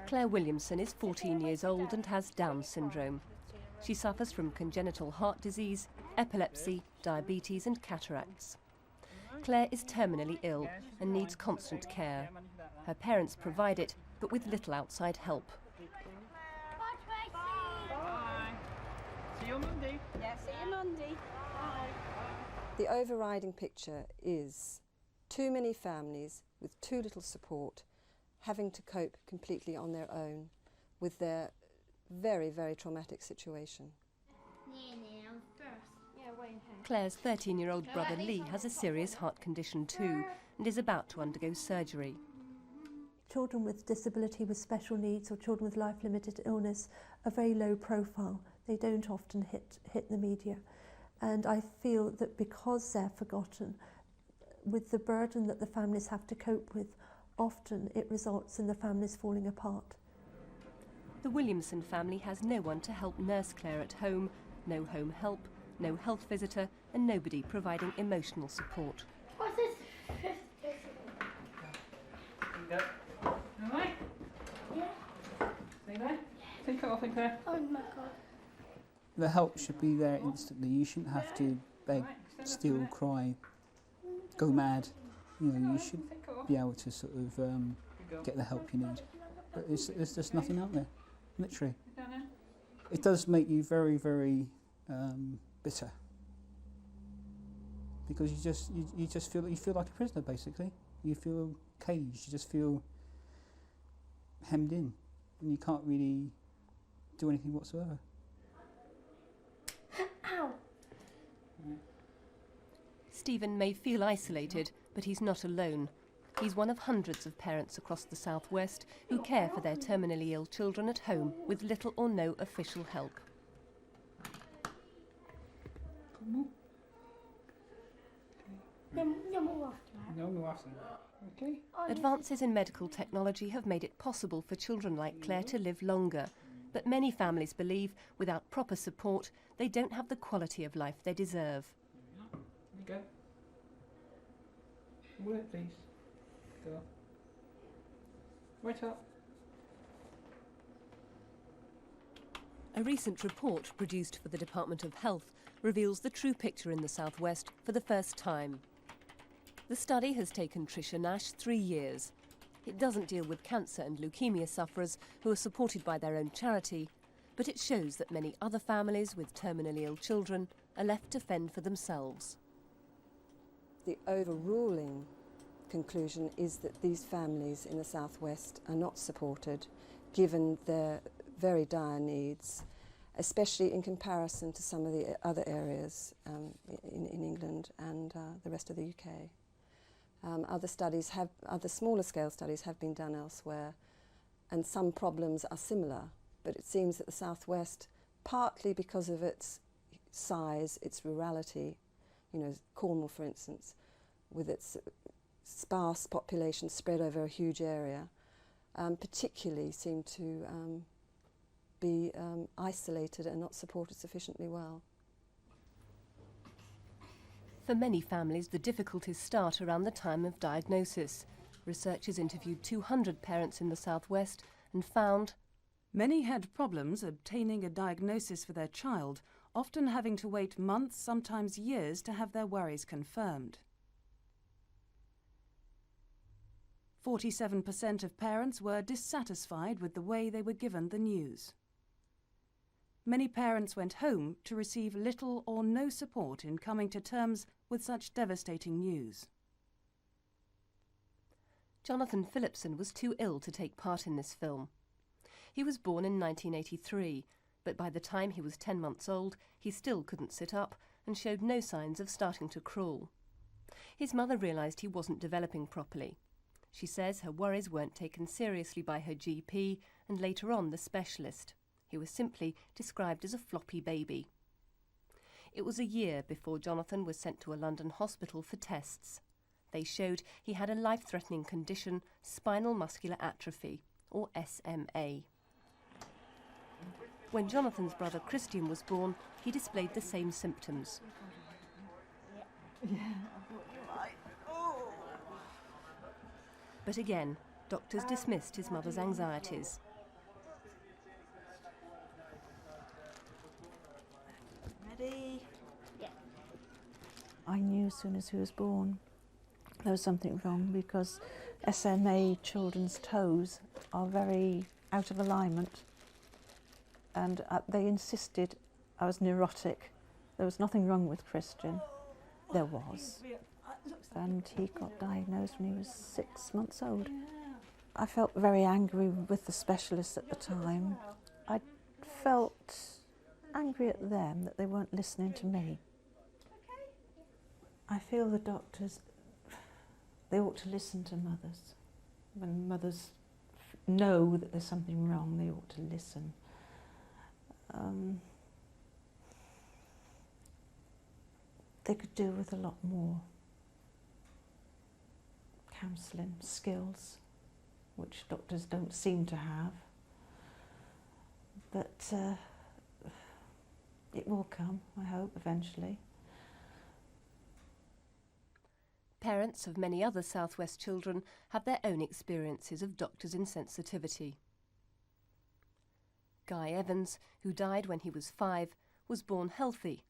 Claire Williamson is 14 years old and has Down syndrome. She suffers from congenital heart disease, epilepsy, diabetes and cataracts. Claire is terminally ill and needs constant care. Her parents provide it, but with little outside help. Bye. See you on Monday. Yeah, see you Monday. Bye. The overriding picture is too many families with too little support having to cope completely on their own with their very, very traumatic situation. Claire's 13-year-old brother Lee has a serious heart condition too and is about to undergo surgery. Children with disability, with special needs, or children with life-limited illness are very low profile. They don't often hit the media. And I feel that because they're forgotten, with the burden that the families have to cope with, often it results in the families falling apart. The Williamson family has no one to help nurse Claire at home, no home help, no health visitor, and nobody providing emotional support. What's this? All right? Yeah. Stay there. Take it off, Claire. Oh my god. The help should be there instantly. You shouldn't have to beg, steal, cry, go mad. You know, you should be able to sort of get the help you need. But there's just nothing out there, literally. It does make you very, very bitter, because you just feel like a prisoner, basically. You feel caged. You just feel hemmed in, and you can't really do anything whatsoever. Ow! Stephen may feel isolated, but he's not alone. He's one of hundreds of parents across the southwest who care for their terminally ill children at home with little or no official help. Okay. Advances in medical technology have made it possible for children like Claire to live longer, but many families believe without proper support they don't have the quality of life they deserve. Go. Work, please. Go. Right up. A recent report produced for the Department of Health reveals the true picture in the southwest for the first time. The study has taken Tricia Nash 3 years. It doesn't deal with cancer and leukemia sufferers who are supported by their own charity, but it shows that many other families with terminally ill children are left to fend for themselves. The overruling conclusion is that these families in the southwest are not supported, given their very dire needs, especially in comparison to some of the other areas in England and the rest of the UK. Other smaller scale studies have been done elsewhere, and some problems are similar, but it seems that the southwest, partly because of its size, its rurality, you know, Cornwall for instance, with its sparse population spread over a huge area, particularly seem to be isolated and not supported sufficiently well. For many families, the difficulties start around the time of diagnosis. Researchers interviewed 200 parents in the southwest and found many had problems obtaining a diagnosis for their child, often having to wait months, sometimes years, to have their worries confirmed. 47% of parents were dissatisfied with the way they were given the news. Many parents went home to receive little or no support in coming to terms with such devastating news. Jonathan Phillipson was too ill to take part in this film. He was born in 1983, but by the time he was 10 months old, he still couldn't sit up and showed no signs of starting to crawl. His mother realised he wasn't developing properly. She says her worries weren't taken seriously by her GP and later on the specialist. He was simply described as a floppy baby. It was a year before Jonathan was sent to a London hospital for tests. They showed he had a life-threatening condition, spinal muscular atrophy, or SMA. When Jonathan's brother Christian was born, he displayed the same symptoms. But again, doctors dismissed his mother's anxieties. I knew as soon as he was born there was something wrong, because SMA children's toes are very out of alignment, and they insisted I was neurotic. There was nothing wrong with Christian. There was. And he got diagnosed when he was 6 months old. I felt very angry with the specialists at the time. I felt angry at them that they weren't listening to me. I feel the doctors, they ought to listen to mothers. When mothers know that there's something wrong, they ought to listen. They could do with a lot more counselling skills, which doctors don't seem to have. But it will come, I hope, eventually. Parents of many other South West children have their own experiences of doctors' insensitivity. Guy Evans, who died when he was 5, was born healthy,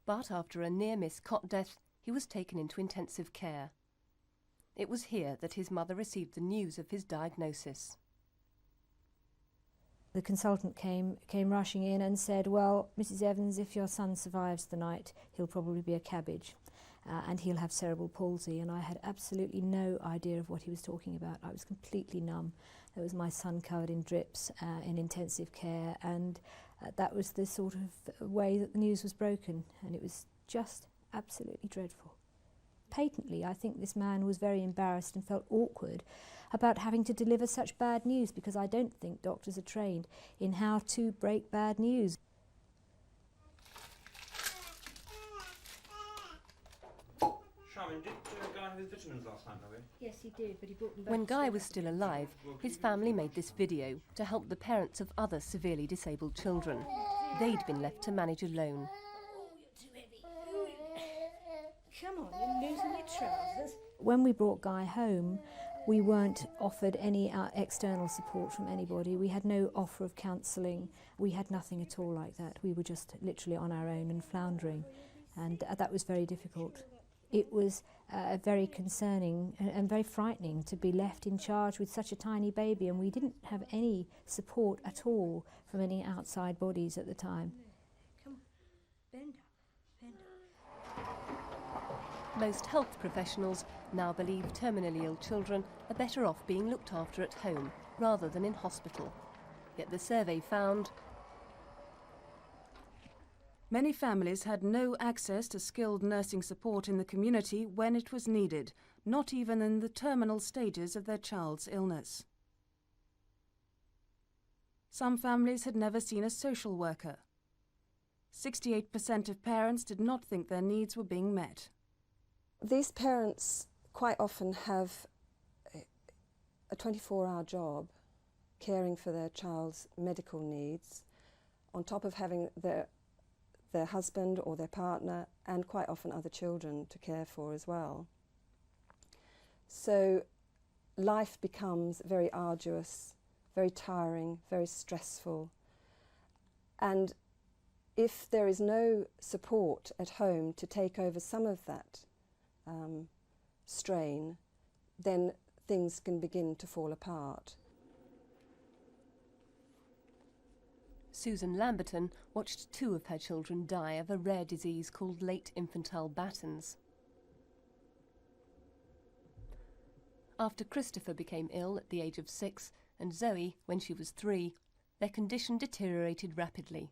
but after a near-miss cot death, he was taken into intensive care. It was here that his mother received the news of his diagnosis. The consultant came rushing in and said, "Well, Mrs. Evans, if your son survives the night, he'll probably be a cabbage and he'll have cerebral palsy." And I had absolutely no idea of what he was talking about. I was completely numb. There was my son covered in drips in intensive care, and that was the sort of way that the news was broken, and it was just absolutely dreadful. Patently, I think this man was very embarrassed and felt awkward about having to deliver such bad news, because I don't think doctors are trained in how to break bad news. Charmin, did Guy have his vitamins last night, maybe? Yes, he did, but he brought them back. When Guy was still alive, his family made this video to help the parents of other severely disabled children. They'd been left to manage alone. Come on, you're losing your trousers. When we brought Guy home, we weren't offered any external support from anybody. We had no offer of counselling. We had nothing at all like that. We were just literally on our own and floundering, and that was very difficult. It was very concerning and very frightening to be left in charge with such a tiny baby, and we didn't have any support at all from any outside bodies at the time. Come on, bend up, bend up. Most health professionals now believe terminally ill children are better off being looked after at home rather than in hospital. Yet the survey found many families had no access to skilled nursing support in the community when it was needed, not even in the terminal stages of their child's illness. Some families had never seen a social worker. 68% of parents did not think their needs were being met. These parents quite often have a 24-hour job caring for their child's medical needs, on top of having their husband or their partner and quite often other children to care for as well. So life becomes very arduous, very tiring, very stressful. And if there is no support at home to take over some of that strain, then things can begin to fall apart. Susan Lamberton watched 2 of her children die of a rare disease called late infantile Batten's. After Christopher became ill at the age of 6 and Zoe when she was 3, their condition deteriorated rapidly.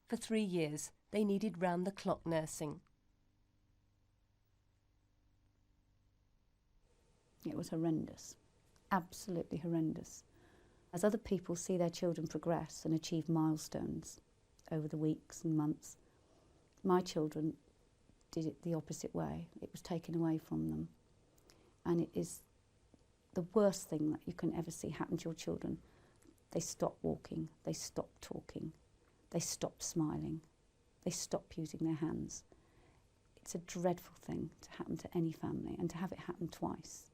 For 3 years, they needed round-the-clock nursing. It was horrendous, absolutely horrendous. As other people see their children progress and achieve milestones over the weeks and months, my children did it the opposite way. It was taken away from them. And it is the worst thing that you can ever see happen to your children. They stop walking, they stop talking, they stop smiling, they stop using their hands. It's a dreadful thing to happen to any family, and to have it happen twice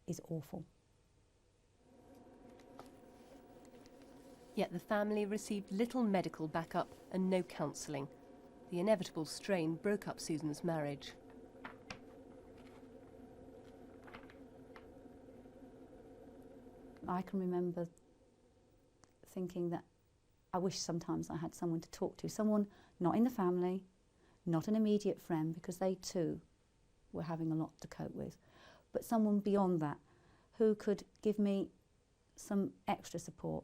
is awful. Yet the family received little medical backup and no counselling. The inevitable strain broke up Susan's marriage. I can remember thinking that I wish sometimes I had someone to talk to, someone not in the family, not an immediate friend, because they too were having a lot to cope with, but someone beyond that who could give me some extra support,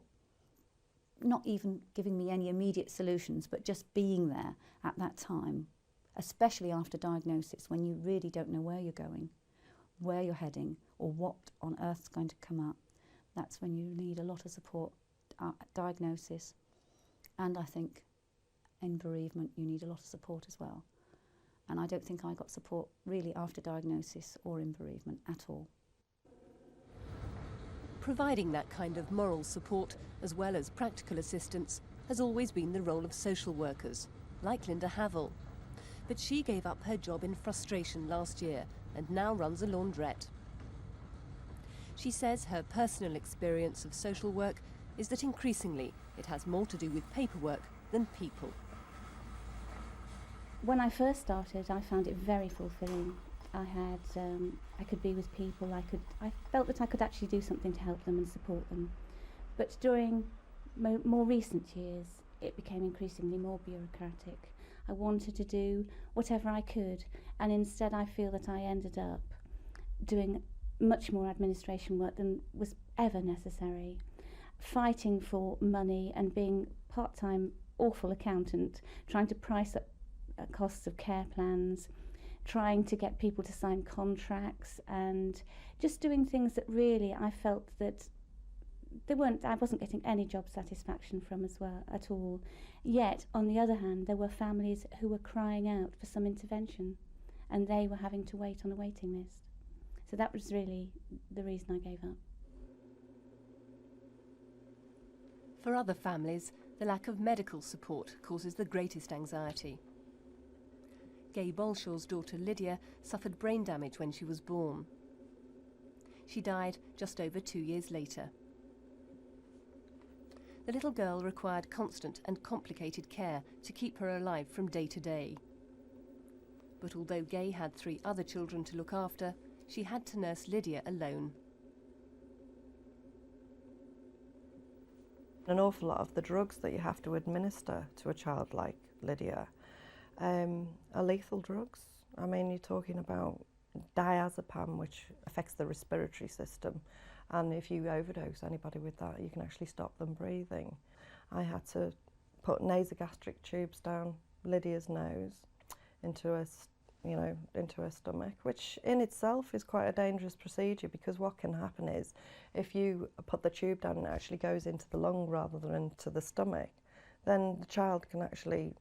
not even giving me any immediate solutions, but just being there at that time, especially after diagnosis, when you really don't know where you're going, where you're heading, or what on earth's going to come up. That's when you need a lot of support at diagnosis, and I think in bereavement you need a lot of support as well. And I don't think I got support really after diagnosis or in bereavement at all. Providing that kind of moral support, as well as practical assistance, has always been the role of social workers, like Linda Havel. But she gave up her job in frustration last year and now runs a laundrette. She says her personal experience of social work is that increasingly it has more to do with paperwork than people. When I first started, I found it very fulfilling. I could be with people. I felt that I could actually do something to help them and support them. But during more recent years, it became increasingly more bureaucratic. I wanted to do whatever I could, and instead I feel that I ended up doing much more administration work than was ever necessary, fighting for money and being part-time awful accountant, trying to price up costs of care plans, trying to get people to sign contracts, and just doing things that really I felt that I wasn't getting any job satisfaction from as well at all. Yet on the other hand, there were families who were crying out for some intervention, and they were having to wait on a waiting list. So that was really the reason I gave up. For other families, the lack of medical support causes the greatest anxiety. Gay Bolshaw's daughter Lydia suffered brain damage when she was born. She died just over 2 years later. The little girl required constant and complicated care to keep her alive from day to day. But although Gay had 3 other children to look after, she had to nurse Lydia alone. An awful lot of the drugs that you have to administer to a child like Lydia are lethal drugs. I mean, you're talking about diazepam, which affects the respiratory system, and if you overdose anybody with that, you can actually stop them breathing. I had to put nasogastric tubes down Lydia's nose into her stomach, which in itself is quite a dangerous procedure, because what can happen is if you put the tube down and it actually goes into the lung rather than into the stomach, then the child can actually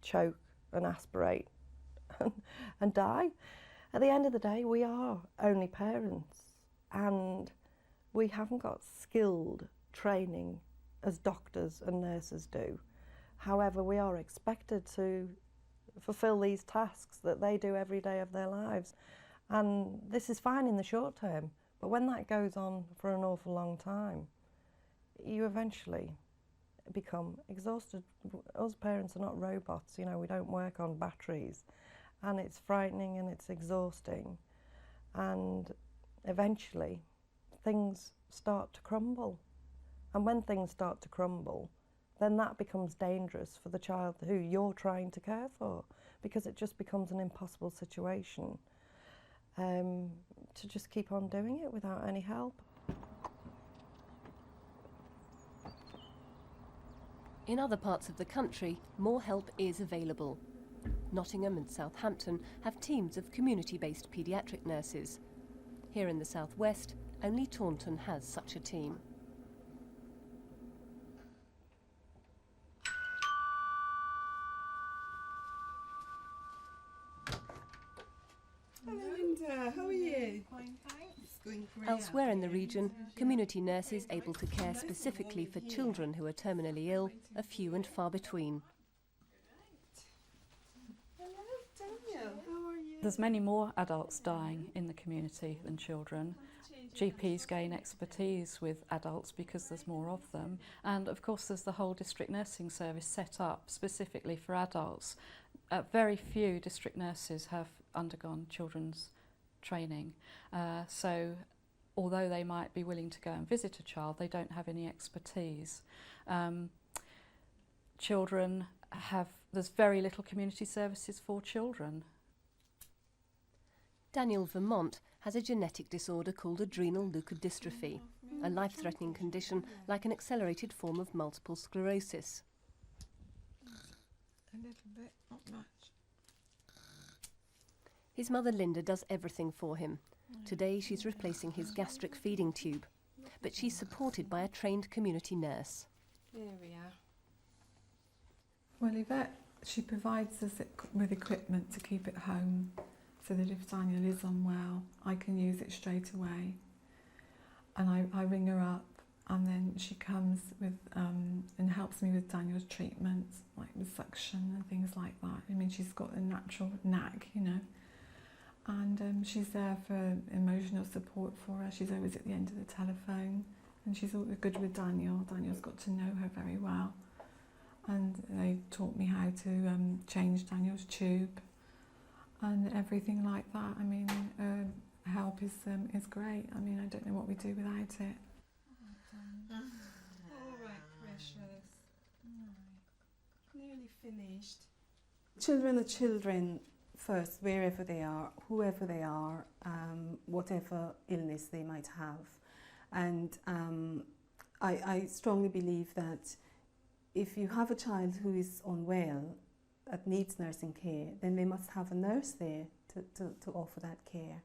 choke and aspirate and die. At the end of the day, we are only parents, and we haven't got skilled training as doctors and nurses do. However, we are expected to fulfill these tasks that they do every day of their lives. And this is fine in the short term, but when that goes on for an awful long time, you eventually become exhausted. Us parents are not robots, we don't work on batteries, and it's frightening and it's exhausting, and eventually things start to crumble. And when things start to crumble, then that becomes dangerous for the child who you're trying to care for, because it just becomes an impossible situation to just keep on doing it without any help. In other parts of the country, more help is available. Nottingham and Southampton have teams of community-based paediatric nurses. Here in the southwest, only Taunton has such a team. Hello Linda, how are you? Fine, thanks. Elsewhere in the region, community nurses able to care specifically for children who are terminally ill are few and far between. Hello Daniel, how are you? There's many more adults dying in the community than children. GPs gain expertise with adults because there's more of them, and of course there's the whole district nursing service set up specifically for adults, very few district nurses have undergone children's training. So although they might be willing to go and visit a child, they don't have any expertise. There's very little community services for children. Daniel Vermont has a genetic disorder called adrenal leukodystrophy, a life-threatening condition like an accelerated form of multiple sclerosis. A little bit, not much. His mother Linda does everything for him. Today she's replacing his gastric feeding tube, but she's supported by a trained community nurse. There we are. Well, Yvette, she provides us with equipment to keep at home so that if Daniel is unwell, I can use it straight away. And I ring her up, and then she comes with and helps me with Daniel's treatments, like with suction and things like that. I mean, she's got a natural knack, you know. And she's there for emotional support for her. She's always at the end of the telephone, and she's always good with Daniel. Daniel's got to know her very well. And they taught me how to change Daniel's tube and everything like that. I mean, help is great. I mean, I don't know what we do without it. All right, precious. Nearly finished. Children are children first, wherever they are, whoever they are, whatever illness they might have. And I strongly believe that if you have a child who is unwell, that needs nursing care, then they must have a nurse there to offer that care.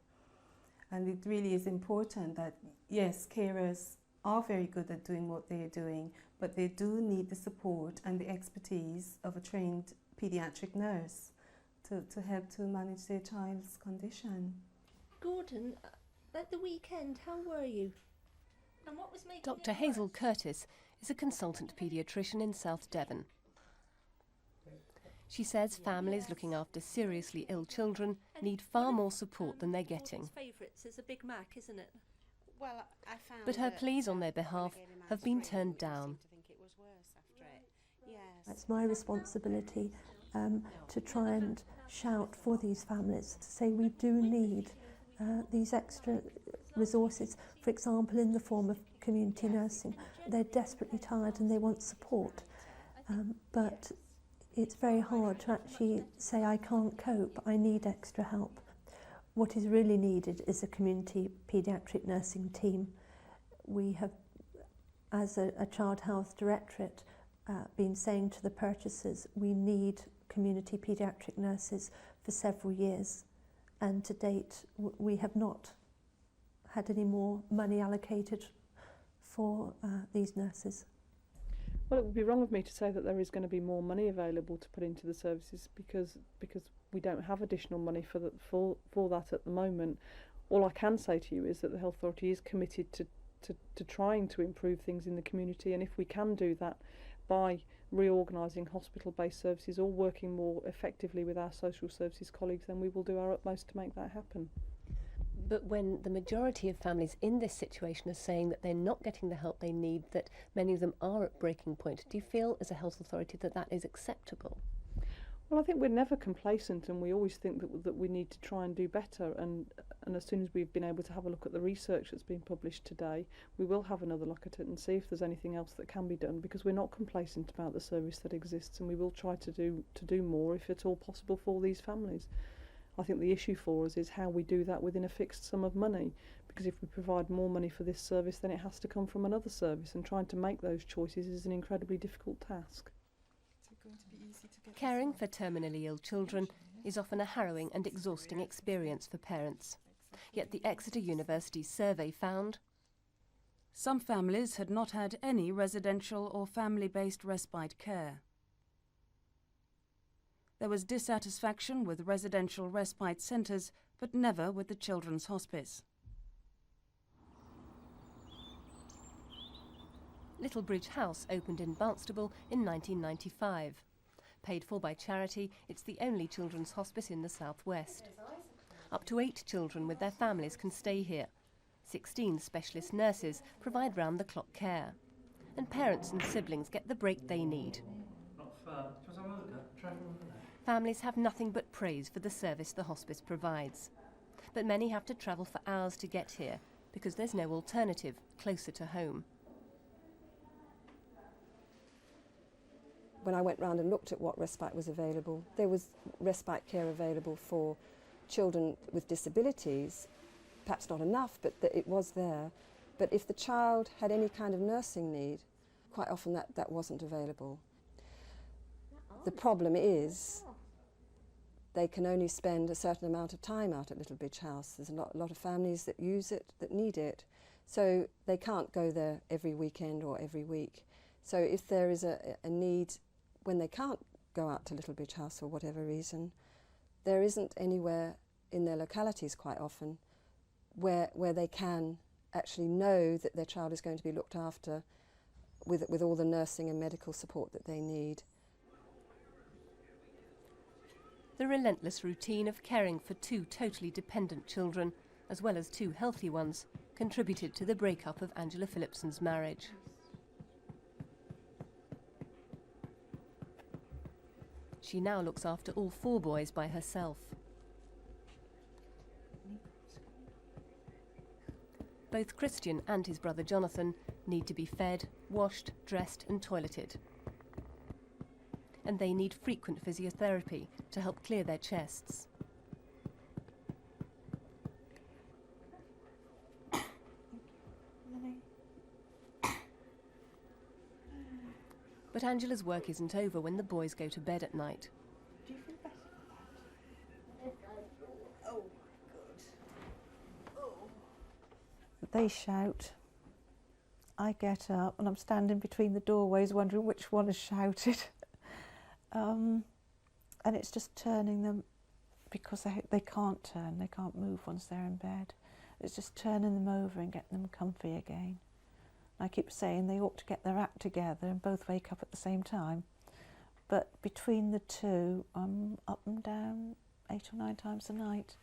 And it really is important that, yes, carers are very good at doing what they're doing, but they do need the support and the expertise of a trained paediatric nurse to help to manage their child's condition. Gordon, at the weekend, how were you? And what was making Dr. Hazel Curtis is a consultant paediatrician in South Devon. She says families looking after seriously ill children need far more support than they're getting. Favourites is a Big Mac, isn't it? Well, I found But her pleas on their behalf have been turned down. It's my responsibility to try and shout for these families, to say we do need these extra resources, for example, in the form of community nursing. They're desperately tired and they want support, but it's very hard to actually say, I can't cope, I need extra help. What is really needed is a community paediatric nursing team. We have, as a Child Health Directorate, been saying to the purchasers, we need community paediatric nurses for several years. And to date, we have not had any more money allocated for these nurses. Well, it would be wrong of me to say that there is going to be more money available to put into the services because we don't have additional money for that at the moment. All I can say to you is that the Health Authority is committed to trying to improve things in the community, and if we can do that by reorganising hospital-based services or working more effectively with our social services colleagues, then we will do our utmost to make that happen. But when the majority of families in this situation are saying that they're not getting the help they need, that many of them are at breaking point, do you feel as a health authority that that is acceptable? Well, I think we're never complacent, and we always think that we need to try and do better, and as soon as we've been able to have a look at the research that's been published today, we will have another look at it and see if there's anything else that can be done, because we're not complacent about the service that exists, and we will try to do more if at all possible for these families. I think the issue for us is how we do that within a fixed sum of money, because if we provide more money for this service, then it has to come from another service, and trying to make those choices is an incredibly difficult task. Caring for terminally ill children is often a harrowing and exhausting experience for parents. Yet the Exeter University survey found some families had not had any residential or family-based respite care. There was dissatisfaction with residential respite centres, but never with the Children's Hospice. Littlebridge House opened in Barnstable in 1995. Paid for by charity, it's the only children's hospice in the southwest. Up to 8 children with their families can stay here. 16 specialist nurses provide round-the-clock care. And parents and siblings get the break they need. Not far. Do you want to have a look at? Try and have a look at that. Families have nothing but praise for the service the hospice provides. But many have to travel for hours to get here because there's no alternative closer to home. When I went round and looked at what respite was available, there was respite care available for children with disabilities, perhaps not enough, but it was there. But if the child had any kind of nursing need, quite often that wasn't available. The problem is they can only spend a certain amount of time out at Little Bridge House. There's a lot of families that use it, that need it, so they can't go there every weekend or every week. So if there is a need when they can't go out to Little Bridge House for whatever reason, there isn't anywhere in their localities quite often where they can actually know that their child is going to be looked after with all the nursing and medical support that they need. The relentless routine of caring for two totally dependent children, as well as two healthy ones, contributed to the breakup of Angela Phillipson's marriage. She now looks after all four boys by herself. Both Christian and his brother Jonathan need to be fed, washed, dressed and toileted. And they need frequent physiotherapy to help clear their chests. But Angela's work isn't over when the boys go to bed at night. Do you feel better for that? Oh, good. Oh. They shout. I get up and I'm standing between the doorways wondering which one has shouted. And it's just turning them, because they can't turn, they can't move once they're in bed. It's just turning them over and getting them comfy again. I keep saying they ought to get their act together and both wake up at the same time. But between the two, I'm up and down 8 or 9 times a night.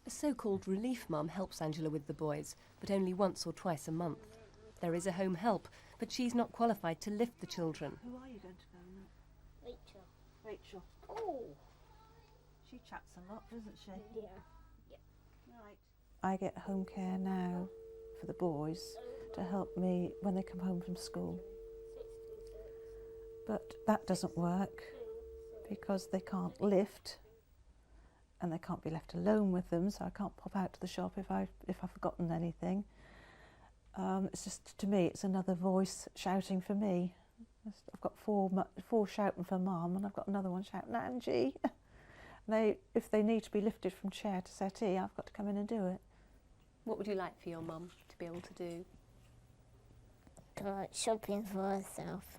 A so-called relief mum helps Angela with the boys, but only once or twice a month. There is a home help, but she's not qualified to lift the children. Who are you going to phone now? Rachel. Rachel. Oh! She chats a lot, doesn't she? Yeah. Right. I get home care now for the boys to help me when they come home from school. But that doesn't work because they can't lift and they can't be left alone with them, so I can't pop out to the shop if I've forgotten anything. It's just, to me, it's another voice shouting for me. I've got four shouting for Mum, and I've got another one shouting, Angie. If they need to be lifted from chair to settee, I've got to come in and do it. What would you like for your mum to be able to do? Go out shopping for herself.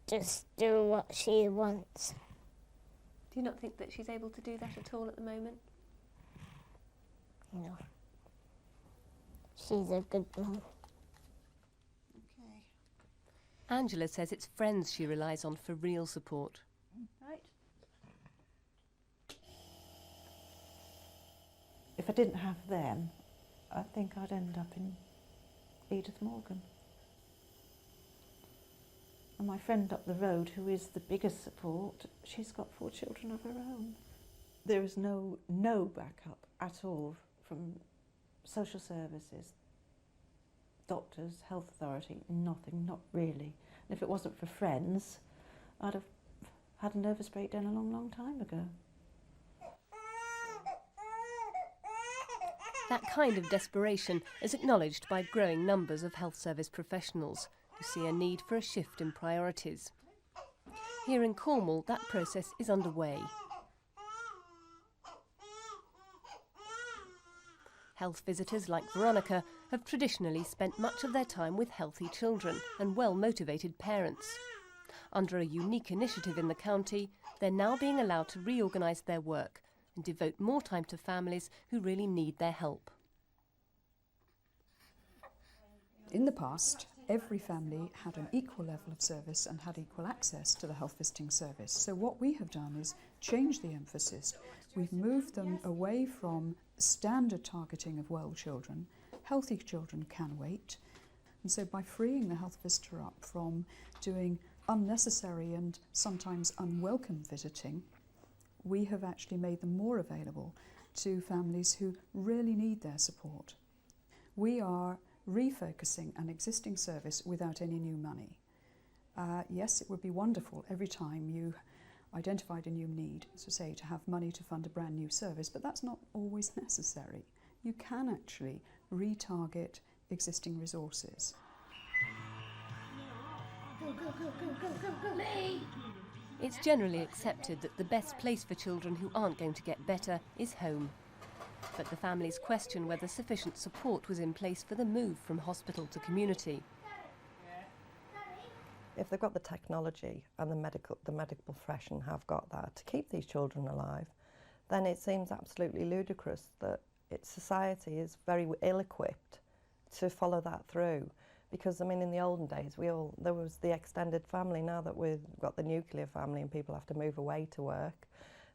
Just do what she wants. Do you not think that she's able to do that at all at the moment? No. She's a good mum. Okay. Angela says it's friends she relies on for real support. Right. If I didn't have them, I think I'd end up in Edith Morgan. And my friend up the road, who is the biggest support, she's got 4 children of her own. There is no backup at all from social services, doctors, health authority, nothing, not really. And if it wasn't for friends, I'd have had a nervous breakdown a long, long time ago. That kind of desperation is acknowledged by growing numbers of health service professionals who see a need for a shift in priorities. Here in Cornwall, that process is underway. Health visitors like Veronica have traditionally spent much of their time with healthy children and well-motivated parents. Under a unique initiative in the county, they're now being allowed to reorganise their work and devote more time to families who really need their help. In the past, every family had an equal level of service and had equal access to the health visiting service. So what we have done is change the emphasis. We've moved them away from standard targeting of well children. Healthy children can wait. And so by freeing the health visitor up from doing unnecessary and sometimes unwelcome visiting, we have actually made them more available to families who really need their support. We are refocusing an existing service without any new money. Yes, it would be wonderful every time you identified a new need, so say to have money to fund a brand new service, but that's not always necessary. You can actually retarget existing resources. It's generally accepted that the best place for children who aren't going to get better is home. But the families question whether sufficient support was in place for the move from hospital to community. If they've got the technology and the medical profession have got that to keep these children alive, then it seems absolutely ludicrous that society is very ill-equipped to follow that through. Because, I mean, in the olden days, there was the extended family. Now that we've got the nuclear family and people have to move away to work,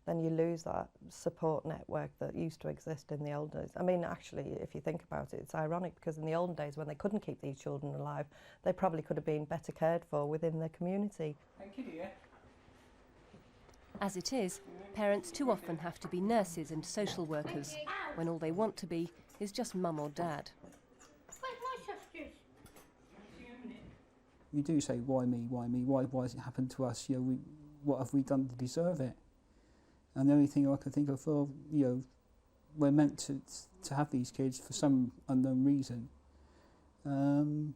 then you lose that support network that used to exist in the old days. I mean, actually, if you think about it, it's ironic because in the olden days when they couldn't keep these children alive, they probably could have been better cared for within their community. Thank you, dear. As it is, parents too often have to be nurses and social workers, when all they want to be is just mum or dad. You do say, why me, why me, why has it happened to us, what have we done to deserve it? And the only thing I can think of, well, we're meant to have these kids for some unknown reason, and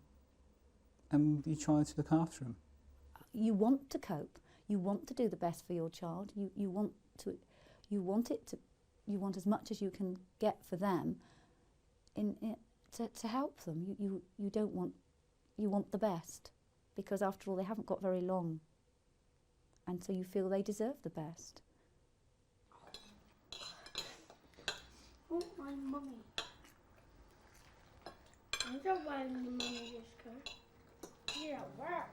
you try to look after them. You want to cope. You want to do the best for your child. You want as much as you can get for them, to help them. You want the best, because after all they haven't got very long, and so you feel they deserve the best. Oh, my mummy. I don't want the mummy just go. You're at work.